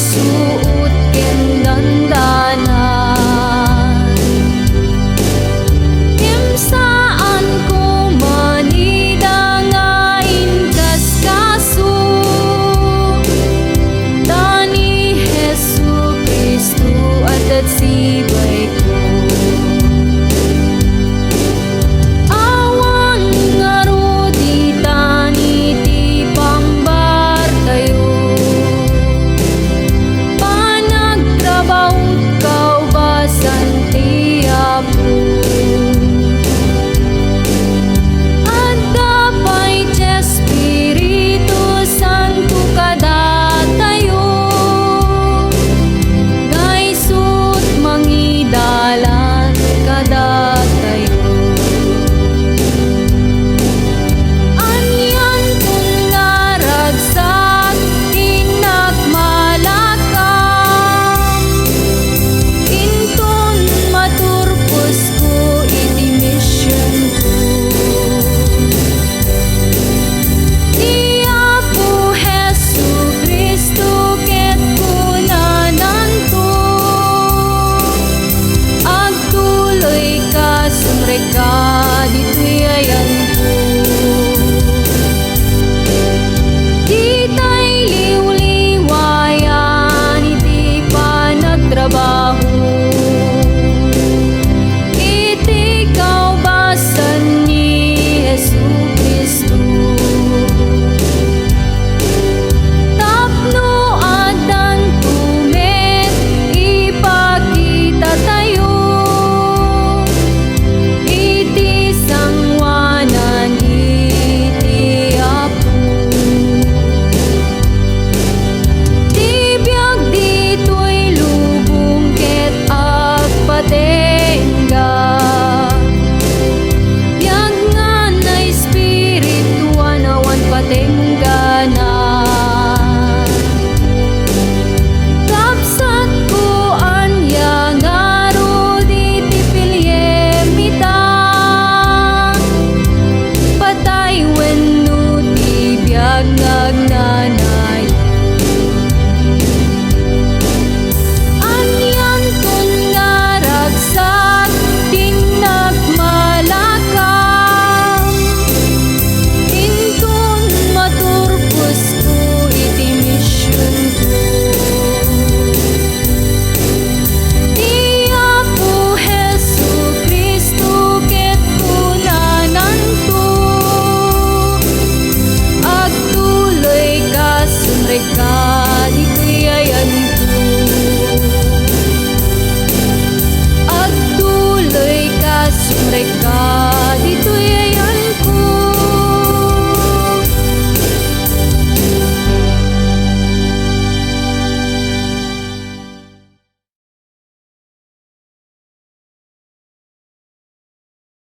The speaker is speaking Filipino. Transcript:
suot ken dandanan. Imsaan ko manidangain kas kasu, Dani Hesu Kristo at sibay ko. Awang ngaro di tani ti pambar tayo, panagtrabaho kau basan ti Apo. At dapay ti Espiritu Santo kada tayo, gaysut mangidalan kada tayo. Anyan tun naragsak tinagmalakam, intun maturpos ko iti mission ko. Ti Apo Hesu Kristo ket kunanan to, agtuloy ka sumreka dito'y ayan ko. Ditay liw-liwayan iti panagtrabaho, iti kaubasan ni Hesu Kristo. Tapno adan tumet ipakita tayo, iti sangwanan iti Apo. Ti biag dito'y lubong ket agpatengga, biag nga na espiritu anawan patenggana. Kapsat ko anya ngaro diti pilyemita, patay wenno ti biag nagnana.